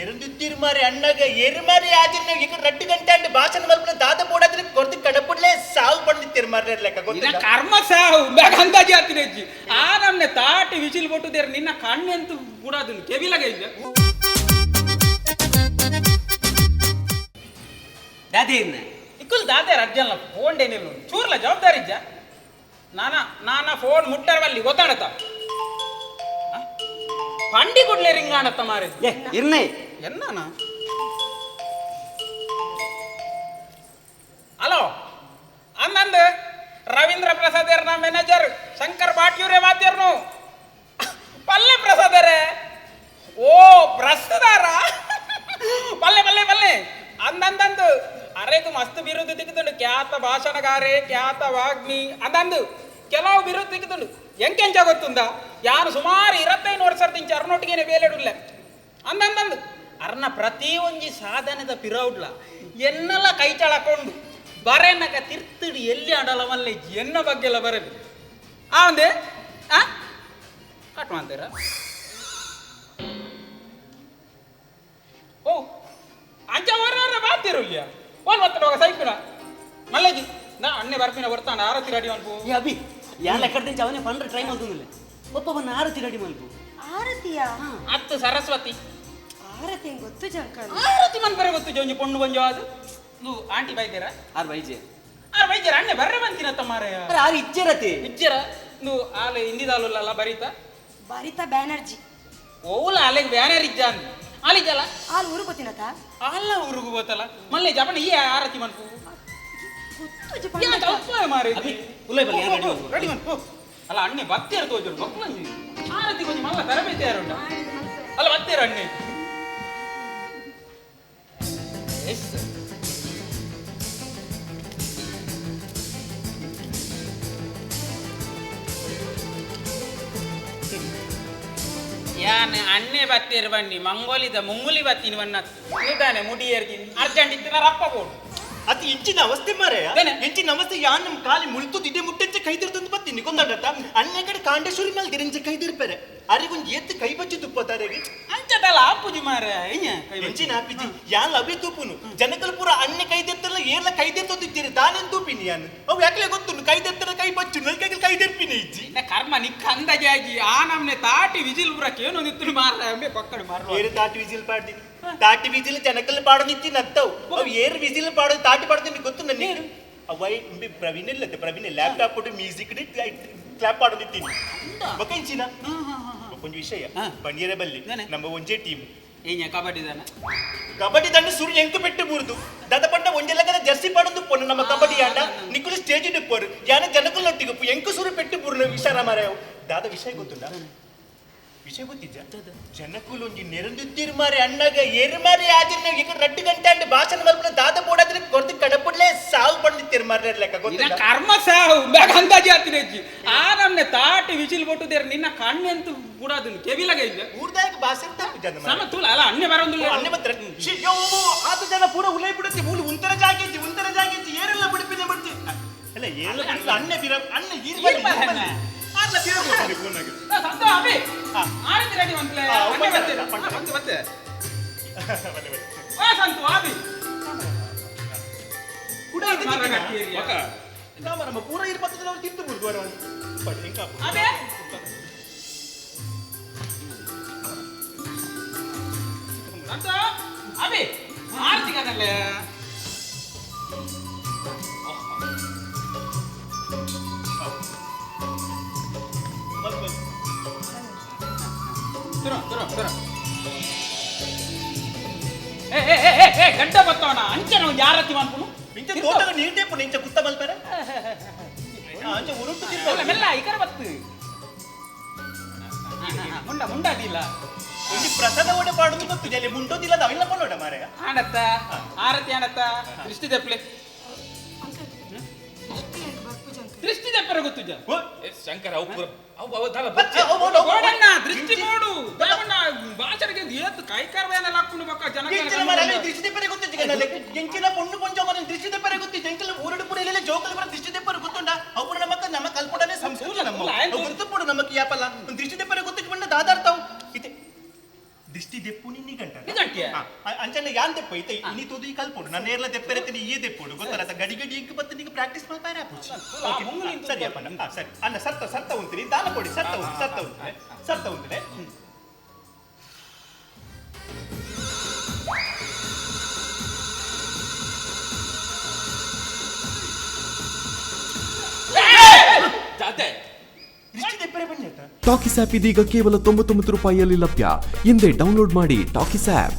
ನೆರಂದಿತ್ತೀರ್ ಮಾರಿ ಅಣ್ಣಗ ಎರ್ಮಾರಿ ಆದಿನ ಈಗ 2 ಗಂಟೆ ಅಂಡ್ ಭಾಷಣ ಮಲ್ಪನ ದಾದ ಬೋಡಾದ್ರೆ ಕೊರ್ದು ಕಡಪುಡ್ಲೆ ಸಾವು ಬಂದಿತ್ತೀರ್ ಮಾರ್ರೆ ಲೆಕ್ಕ ಗೊತ್ತಿಲ್ಲ ಕರ್ಮ ಸಾವು ಬೇಗಂತ ಜಾತಿನೆಜ್ಜಿ ಆ ನಮ್ನೆ ತಾಟಿ ವಿಚಿಲ್ ಕೊಟ್ಟುದೇರ್ ನಿನ್ನ ಕಣ್ಣೆಂತು ಕೂಡದು ಕೆವಿಲಗ ಇಲ್ಲ ದಾದೇನ ಇಕ್ಕುಲ್ ದಾದೆ ರಜ್ಜಲ್ಲ ಫೋನ್ ಡೇನಿಲ್ಲ ಚೂರ್ಲ ಜವಾಬ್ದಾರಿ ಇಜ್ಜ ನಾನ ಫೋನ್ ಮುಟ್ಟರ್ವಲ್ಲಿ ಗೊತ್ತಾಡತ್ತ ಪಂಡಿ ಕೊಡ್ಲೆ ರಿಂಗಾಣತ್ತ ಮಾರೆ ಇರ್ನೈ ಎನ್ನಾನ ಹಲೋ ಅಂದಂದು ರವೀಂದ್ರ ಪ್ರಸಾದರ್ನ ಮ್ಯಾನೇಜರ್ ಶಂಕರ್ ಬಾಟ್ಯೂರೇ ಮಾತೇರ್ನು ಪಲ್ಲೆ ಪ್ರಸಾದರೇ ಓ ಪ್ರಸ್ತುತಾರ ಪಲ್ಲೆ ಪಲ್ಲೆ ಪಲ್ಲೆ ಅಂದಂದು ಅರೆದು ಮಸ್ತ್ ಬಿರುದು ದಿಕ್ಕುದುಂಡು ಖ್ಯಾತ ಭಾಷಣಗಾರೆ ಖ್ಯಾತ ವಾಗ್ಮಿ ಅಂದಂದು ಕೆಲವು ಬಿರುದು ದಿಕ್ಕುದುಂಡು ಎಂಕೆಂಚ ಗೊತ್ತುಂದ ಯಾರು ಸುಮಾರು 25 ವರ್ಷದಿಂದ ಅರ್ನೊಟ್ಟಿಗೆ ಬೇಲೆಡುಲ್ಲ ಅಂದಂದು ಅರ್ನ ಪ್ರತಿ ಒಂಜಿ ಸಾಧನೆದ ಪಿರೌಡ್ಲ ಎನ್ನೆಲ್ಲ ಕೈ ಚಳಕೊಂಡು ಬರೆನಕ ತಿರ್ತಿಡಿ ಎಲ್ಲಿ ಅಡಲವಲ್ಲೇ ಎನ್ನ ಬಗ್ಗೆ ಎಲ್ಲ ಬರಲಿ ಒಂದೇ ಕಟ್ ಮಾಡ್ತೀರ ಓ ಅಂಚ ಹೊರ ಬಾತಿರುಲ್ಯ ಓಲ್ ಮತ್ತೋಗ ಸೈಪಿನ ಮಲ್ಲೆಜಿ ನಾ ಅಣ್ಣೆ ಬರ್ಪಿನ ಬರ್ತಾನ ಆರತಿ ರೆಡಿ ಅನ್ಪು ಅಭಿ ಯಾ ಲೆಕ್ಕಡ್ದಿಂಚ ಅವನೇ ಪಂಡ್ರೆ ಟ್ರೈ ಮಾಡ್ಕೊಂಡಿಲ್ಲ ಒಬ್ಬ ಆರತಿ ರೆಡಿ ಮಲ್ಪು ಆರತಿಯಾ ಅತ್ತು ಸರಸ್ವತಿ ಆರತಿ ಗೊತ್ತು ಜಂಕಲ್ ಆರತಿ ಮನ್ಪರೆ ಗೊತ್ತು ಜೊಂಜಿ ಪೊಣ್ಣು ಬಂಜು ಅದು ನೀವು ಆಂಟಿ ಬೈದೇರ ಆರ್ ಬೈಜೆ ಬೈದೇರ ಅಣ್ಣೆ ಬರ್ರೆ ಬಂತಿನತ್ತ ಮಾರಯ್ಯ ಆರು ಇಜ್ಜರತಿ ಇಜ್ಜರ ನೀವು ಆಲೆ ಹಿಂದಿದಾಲಲ್ಲ ಬರೀತಾ ಬರಿತಾ ಬ್ಯಾನರ್ಜಿ ಓಲ ಅಲೆಗೆ ಬ್ಯಾನರ್ ಇಜ್ಜ ಅಂದ್ ಆಲಿಜಲ್ಲ ಹಾಲು ಊರು ಗೊತ್ತಿನತ ಅಲ್ಲ ಊರುಗು ಗೊತ್ತಲ್ಲ ಮಲ್ಲೆ ಜಪಣ ಈ ಆರತಿ ಮನ್ಪು ಗೊತ್ತು ಮಾರಿ ಉಲ್ಲೈ ಬಲ್ಲಿ ರೆಡಿ ಮಲ್ಪು ರೆಡಿ ಮನ್ಪು ಅಲ್ಲ ಅಣ್ಣೆ ಬತ್ತೇರು ತೋಜರು ಮಕ್ಕಳಂಜಿ ಆರತಿ ಕೊಂಚ ಮಲ್ಲ ತರಬೇತಿ ಯಾರುಂಡ ಅಲ್ಲ ಬತ್ತೇರು ಅಣ್ಣೆ ಯಾನ ಅಣ್ಣೆ ಬತ್ತೇರು ಬನ್ನಿ ಮಂಗೋಲಿದ ಮುಂಗುಲಿ ಬತ್ತೀನಿ ಬನ್ನ ಇದಾನೆ ಮುಡಿ ಏರ್ತೀನಿ ಅರ್ಜೆಂಟ್ ಇತ್ತಿನ ರಪ್ಪ ಬೋಡು ಅದು ಇಂಚಿನ ಅವಸ್ಥೆ ಮಾರಯ್ಯ ಅದೇನೆ. ಇಂಚಿನ ಅವಸ್ಥೆ ಯಾನ್ ನಮ್ ಕಾಲಿ ಮುಳ್ತು ಇದೇ ಮುಟ್ಟೆಂಚ ಕೈದಿರ್ತಂದು ಬತ್ತೀನಿ ಕೊಂದಾಡತ್ತ ಅಣ್ಣ ಕಡೆ ಕಾಂಡೇಶ್ವರಿ ಮೇಲೆ ಗಿರಿಂಚ ಕೈದಿರ್ಪಾರೆ ಅರಿಗೊಂದು ಎತ್ತು ಕೈ ಬಚ್ಚಿ ತುಪ್ಪತಾರೆಗೆ ಅಂಚದಲ್ಲ ಆಪುಜಿ ಮಾರ ಎಂಚಿನ ಆಪಿಜಿ ಯಾನ್ ಅಭಿ ತೂಪುನು ಜನಕಲ್ ಪೂರ ಅಣ್ಣ ಕೈದೆತ್ತಲ್ಲ ಏರ್ಲ ಕೈದೆತ್ತೋದಿತ್ತೀರಿ ತಾನೇನ್ ತೂಪಿನಿ ಯಾನ್ ಅವು ಯಾಕಲೆ ಗೊತ್ತುಂಡು ಕೈದೆತ್ತರ ಕೈ ಬಚ್ಚು ನಲ್ಕೈಗೆ ಕೈದೆರ್ಪಿನಿ ಇಜ್ಜಿ ಕರ್ಮ ನಿಕ್ಕ ಅಂದಾಜಾಗಿ ಆ ನಮ್ನೆ ತಾಟಿ ವಿಜಿಲ್ ಬುರಕ್ಕೆ ಏನೋ ನಿತ್ತು ಮಾರ ಅಂಬೆ ಪಕ್ಕಡು ಮಾರ ಏರು ತಾಟಿ ವಿಜಿಲ್ ಪಾಡ್ತೀನಿ ತಾಟಿ ವಿಜಿಲ್ ಜನಕಲ್ ಪಾಡೋ ನಿತ್ತೀನಿ ಅತ್ತವು ಅವು ಏರು ವಿಜಿಲ್ ಪಾಡೋ ತಾಟಿ ಪಾಡ್ತೀನಿ ಗೊತ್ತು ನನಗೆ ಅವೈ ಪ್ರವೀಣ್ ಇಲ್ಲತ್ತೆ ಪ್ರವೀಣ್ ಲ್ಯಾಪ್ಟಾಪ್ ಕೊಟ್ಟು ಮ್ಯೂಸಿಕ್ ಕ್ಲಾಪ್ ಪಾಡೋ ನಿತ್ತೀನಿ ಬಕ ಇಂಚಿನ ಒಂದು ವಿಷಯ ಬಂಡಿಯರ ಬಲ್ಲಿ ನಮ್ಮ ಒಂಜೆ ಟೀಮ್ ಏನ ಕಬಡ್ಡಿ ದಾನ ಕಬಡ್ಡಿ ದಂಡ ಸುರು ಎಂಕು ಪೆಟ್ಟು ಬೂರ್ದು ದದ ಪಂಡ ಒಂಜೆ ಲಗದ ಜರ್ಸಿ ಪಾಡೊಂದು ಪೊನ್ನು ನಮ್ಮ ಕಬಡ್ಡಿ ಆಂಡ ನಿಕ್ಕುಲು ಸ್ಟೇಜ್ ಇಪ್ಪರು ಯಾನ ಜನಕಲ್ ನೊಟ್ಟಿಗಪ್ಪು ಎಂಕು ಸುರು ಪೆಟ್ಟು ಬೂರ್ನ ವಿಚಾರ ಮಾರಾಯವು ದಾದ ವಿಷಯ ಗೊತ್ತುಂಡ ವಿಷಯ ಗೊತ್ತಿದ್ದ ಜನಕುಲು ಒಂಜಿ ನೆರಂದಿತ್ತೀರ್ ಮಾರಿ ಅಣ್ಣಗ ಎರ್ಮಾರಿ ಆದಿನ ಈಗ 2 ಗಂಟೆ ಅಂಡ್ ಭಾಷಣ ಮಲ್ಪನ ದಾದ ಬೋಡಾದ್ರೆ ಕೊರ್ದು ಕಡಪುಡ್ಲೆ ಸಾವು ಬಂದಿತ್ತೀರ್ ಮಾರ್ರೆ ಲೆಕ್ಕ ಗೊತ್ತಿಲ್ಲ ಕರ್ಮ ಸಾವು ಬೇಗಂತ ಜಾತಿನೆಜ್ಜಿ ಆ ನಮ್ನೆ ತಾಟಿ ವಿಚಿಲ್ ಕೊಟ್ಟುದೇರ್ ನಿನ್ನ ಕಣ್ಣೆಂತು ಕೂಡದು ಕೆವಿಲಗ ಇಲ್ಲ ಊರ್ದಾಯಕ ಭಾಷೆ ಜನ ಸಮತೂಲ ಅಲ್ಲ ಅಣ್ಣೆ ಬರೋದಿಲ್ಲ ಅಣ್ಣೆ ಮಾತ್ರ ಆತ ಜನ ಪೂರ ಉಲೈ ಬಿಡುತ್ತೆ ಮೂಲ ಉಂತರ ಜಾಗೈತಿ ಏರೆಲ್ಲ ಬಿಡಿಪಿದೆ ಬಿಡ್ತಿ ಅಲ್ಲ ಏರೆಲ್ಲ ಅಣ್ಣೆ ಬಿರ ಅಣ್ಣೆ ಆರ್ಲ ಬಿರ ಫೋನಾಗ ಸಂತ ಅಬಿ ಆರತಿ ರೆಡಿ ಮಂತ್ಲೆ ಅಣ್ಣೆ ಬರ್ತೀರಾ ಮತ್ತೆ ಓ ಸಂತು ಅಬಿ ಕೂಡ ನಮ್ಮ ಪೂರ ಇರ್ಬತ್ತದ ನಾವು ತಿಂದು ಬಿಡ್ದು ಬರೋ ಪಡಿ ಹೆಂಗ ಅಬೆ ಸಂತ ಅಬಿ ಆರತಿ ಕದಲ್ಲೇ ಗಂಟ ಬತ್ತವನ ಅಂಚೆ ನಾವು ಯಾರತಿ ಮಾಡ್ಕೊಂಡು ಇಂಚ ತೋಟಗ ನೀರ್ದೇಪು ಇಂಚ ಕುತ್ತ ಮಲ್ಪರೆ ಅಂಚ ಉರುಟು ತಿರ್ತಾವ ಮೆಲ್ಲ ಈ ಕಡೆ ಬತ್ತು ಮುಂಡ ಅದಿಲ್ಲ ಒಂದು ಪ್ರಸಾದ ಓಡೆ ಪಾಡುದು ಗೊತ್ತಿದೆ ಅಲ್ಲಿ ಮುಂಡೋದಿಲ್ಲ ಅವೆಲ್ಲ ಪಲ್ಲೋಡ ಮಾರಾಯ ಆಡತ್ತ ಆರತಿ ಆಡತ್ತ ದೃಷ್ಟಿ ತೆಪ್ಪಲೆ ದೃಷ್ಟಿ ತೆಪ್ಪರ ಗೊತ್ತು ಶಂಕರ ದೃಷ್ಟಿ ನೋಡು ಭಾಷೆಗೆ ಏತ್ತು ಕೈಕಾರವೇನೆಲ್ಲ ಹಾಕೊಂಡು ಬಕ್ಕ ಜನ ದೃಷ್ಟಿ ಪೆರೆ ಗೊತ್ತಿದೆ ಎಂಕಿನ ಪೊಣ್ಣು ಪೊಂಚ ಮನ ದೃಷ್ಟಿ ಪೆರೆ ಗೊತ್ತಿದೆ ಎಂಕಿನ ಊರಡು ಪುರ ಜೋಕಲ್ ಬರ ದೃಷ್ಟಿ ಪೆರೆ ಗೊತ್ತುಂಡ ಅವು ನಮ್ಮ ಕಲ್ಪಡನೆ ಸಂಸ್ಕೃತಿ ನಮ್ಮ ಗೊತ್ತು ಪುಡು ನಮಕ್ ಯಾಪಲ್ಲ ದೃಷ್ಟಿ ಪೆರೆ ಗೊತ್ತಿಟ್ಟು ಬಂದ ದಾದಾರ್ತಾವು ಇದೆ ದೃಷ್ಟಿ ದೆಪ್ಪು ನಿನ್ನಿ ಗಂಟ ನಿಂಗೆ ಅಂಚನೆ ಯಾನ್ ತೆಪ್ಪ ಐತೆ ಇನಿ ತೂದು ಈ ಕಲ್ಪೋಡು ನಾನು ನೇರ್ಲ ತೆಪ್ಪೆರೆತ್ತೀನಿ ಈ ತೆಪ್ಪೋಡು ಗೊತ್ತಲ್ಲ ಗಡಿ ಗಡಿ ಇಂಕ ಬತ್ತ ನಿಂಗೆ ಪ್ರಾಕ್ಟೀಸ್ ಮಾಡ್ತಾರೆ ಸರಿ ಅಪ್ಪ ಸರಿ ಅಣ್ಣ ಸರ್ತ ಉಂತೀನಿ ದಾನ ಕೊಡಿ ಸರ್ತ ಉಂತಿದೆ ಇಷ್ಟು ತೆಪ್ಪರೆ ಬನ್ನಿ ಆಯ್ತಾ ಟಾಕಿಸ್ ಆಪ್ ಇದೀಗ ಕೇವಲ 99 ರೂಪಾಯಿಯಲ್ಲಿ ಲಭ್ಯ. ಹಿಂದೆ ಡೌನ್ಲೋಡ್ ಮಾಡಿ ಟಾಕಿಸ್ ಆಪ್.